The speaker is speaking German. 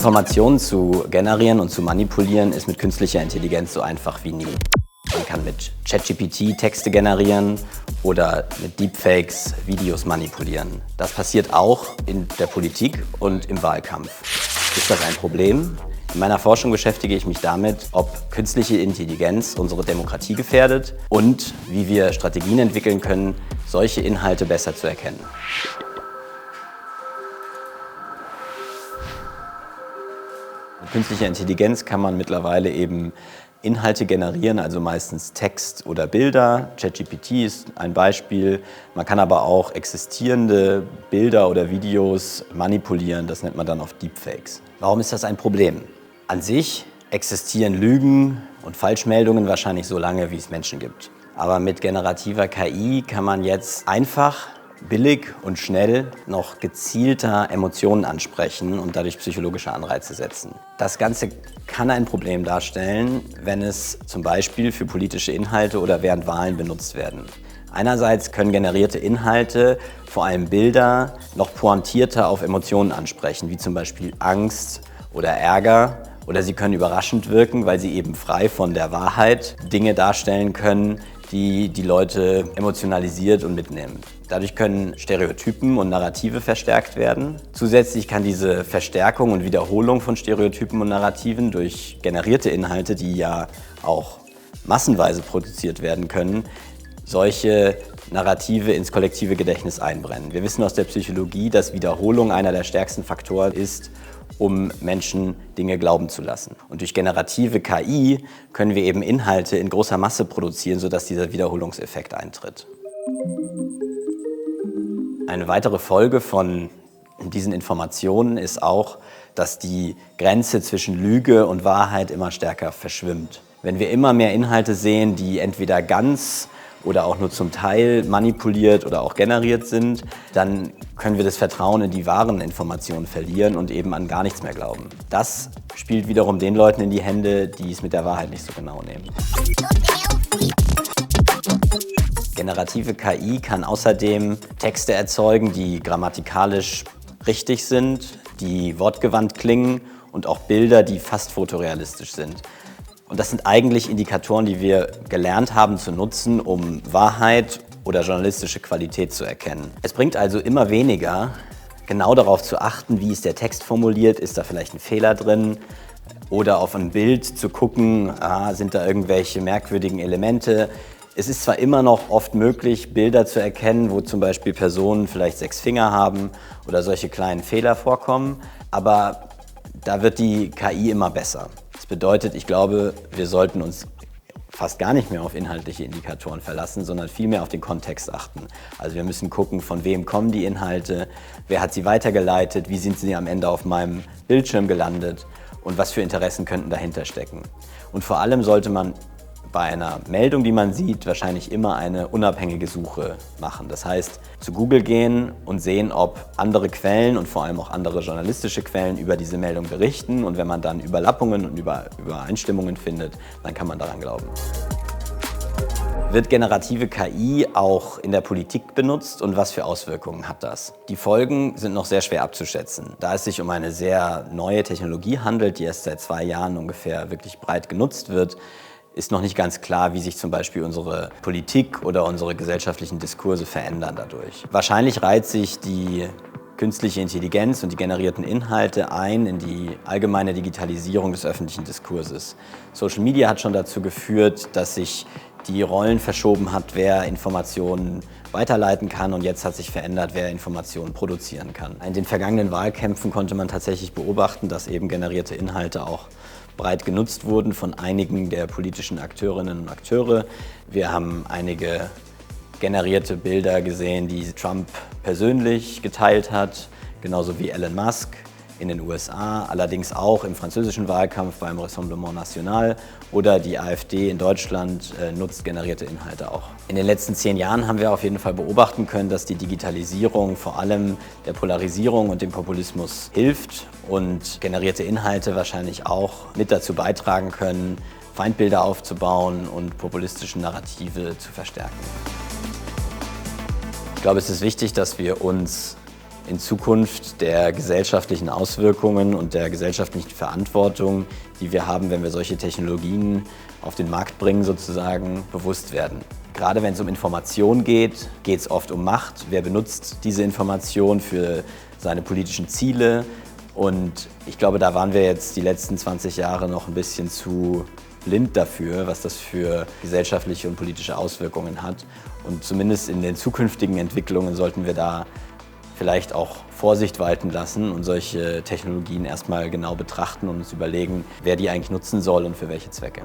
Informationen zu generieren und zu manipulieren ist mit künstlicher Intelligenz so einfach wie nie. Man kann mit ChatGPT Texte generieren oder mit Deepfakes Videos manipulieren. Das passiert auch in der Politik und im Wahlkampf. Ist das ein Problem? In meiner Forschung beschäftige ich mich damit, ob künstliche Intelligenz unsere Demokratie gefährdet und wie wir Strategien entwickeln können, solche Inhalte besser zu erkennen. Mit künstlicher Intelligenz kann man mittlerweile eben Inhalte generieren, also meistens Text oder Bilder. ChatGPT ist ein Beispiel. Man kann aber auch existierende Bilder oder Videos manipulieren. Das nennt man dann oft Deepfakes. Warum ist das ein Problem? An sich existieren Lügen und Falschmeldungen wahrscheinlich so lange, wie es Menschen gibt. Aber mit generativer KI kann man jetzt einfach, billig und schnell noch gezielter Emotionen ansprechen und dadurch psychologische Anreize setzen. Das Ganze kann ein Problem darstellen, wenn es zum Beispiel für politische Inhalte oder während Wahlen benutzt werden. Einerseits können generierte Inhalte, vor allem Bilder, noch pointierter auf Emotionen ansprechen, wie zum Beispiel Angst oder Ärger. Oder sie können überraschend wirken, weil sie eben frei von der Wahrheit Dinge darstellen können, die die Leute emotionalisiert und mitnehmen. Dadurch können Stereotypen und Narrative verstärkt werden. Zusätzlich kann diese Verstärkung und Wiederholung von Stereotypen und Narrativen durch generierte Inhalte, die ja auch massenweise produziert werden können, solche Narrative ins kollektive Gedächtnis einbrennen. Wir wissen aus der Psychologie, dass Wiederholung einer der stärksten Faktoren ist, um Menschen Dinge glauben zu lassen. Und durch generative KI können wir eben Inhalte in großer Masse produzieren, sodass dieser Wiederholungseffekt eintritt. Eine weitere Folge von diesen Informationen ist auch, dass die Grenze zwischen Lüge und Wahrheit immer stärker verschwimmt. Wenn wir immer mehr Inhalte sehen, die entweder ganz oder auch nur zum Teil manipuliert oder auch generiert sind, dann können wir das Vertrauen in die wahren Informationen verlieren und eben an gar nichts mehr glauben. Das spielt wiederum den Leuten in die Hände, die es mit der Wahrheit nicht so genau nehmen. Generative KI kann außerdem Texte erzeugen, die grammatikalisch richtig sind, die wortgewandt klingen und auch Bilder, die fast fotorealistisch sind. Und das sind eigentlich Indikatoren, die wir gelernt haben zu nutzen, um Wahrheit oder journalistische Qualität zu erkennen. Es bringt also immer weniger, genau darauf zu achten, wie ist der Text formuliert, ist da vielleicht ein Fehler drin, oder auf ein Bild zu gucken, sind da irgendwelche merkwürdigen Elemente. Es ist zwar immer noch oft möglich, Bilder zu erkennen, wo zum Beispiel Personen vielleicht 6 Finger haben oder solche kleinen Fehler vorkommen, aber da wird die KI immer besser. Das bedeutet, ich glaube, wir sollten uns fast gar nicht mehr auf inhaltliche Indikatoren verlassen, sondern vielmehr auf den Kontext achten. Also wir müssen gucken, von wem kommen die Inhalte, wer hat sie weitergeleitet, wie sind sie am Ende auf meinem Bildschirm gelandet und was für Interessen könnten dahinter stecken. Und vor allem sollte man bei einer Meldung, die man sieht, wahrscheinlich immer eine unabhängige Suche machen. Das heißt, zu Google gehen und sehen, ob andere Quellen und vor allem auch andere journalistische Quellen über diese Meldung berichten. Und wenn man dann Überlappungen und Übereinstimmungen findet, dann kann man daran glauben. Wird generative KI auch in der Politik benutzt und was für Auswirkungen hat das? Die Folgen sind noch sehr schwer abzuschätzen. Da es sich um eine sehr neue Technologie handelt, die erst seit 2 Jahren ungefähr wirklich breit genutzt wird, ist noch nicht ganz klar, wie sich zum Beispiel unsere Politik oder unsere gesellschaftlichen Diskurse verändern dadurch. Wahrscheinlich reiht sich die künstliche Intelligenz und die generierten Inhalte ein in die allgemeine Digitalisierung des öffentlichen Diskurses. Social Media hat schon dazu geführt, dass sich die Rollen verschoben hat, wer Informationen weiterleiten kann, und jetzt hat sich verändert, wer Informationen produzieren kann. In den vergangenen Wahlkämpfen konnte man tatsächlich beobachten, dass eben generierte Inhalte auch breit genutzt wurden von einigen der politischen Akteurinnen und Akteure. Wir haben einige generierte Bilder gesehen, die Trump persönlich geteilt hat, genauso wie Elon Musk in den USA, allerdings auch im französischen Wahlkampf beim Rassemblement National, oder die AfD in Deutschland nutzt generierte Inhalte auch. In den letzten 10 Jahren haben wir auf jeden Fall beobachten können, dass die Digitalisierung vor allem der Polarisierung und dem Populismus hilft und generierte Inhalte wahrscheinlich auch mit dazu beitragen können, Feindbilder aufzubauen und populistische Narrative zu verstärken. Ich glaube, es ist wichtig, dass wir uns in Zukunft der gesellschaftlichen Auswirkungen und der gesellschaftlichen Verantwortung, die wir haben, wenn wir solche Technologien auf den Markt bringen, sozusagen bewusst werden. Gerade wenn es um Information geht, geht es oft um Macht. Wer benutzt diese Information für seine politischen Ziele? Und ich glaube, da waren wir jetzt die letzten 20 Jahre noch ein bisschen zu blind dafür, was das für gesellschaftliche und politische Auswirkungen hat. Und zumindest in den zukünftigen Entwicklungen sollten wir da vielleicht auch Vorsicht walten lassen und solche Technologien erstmal genau betrachten und uns überlegen, wer die eigentlich nutzen soll und für welche Zwecke.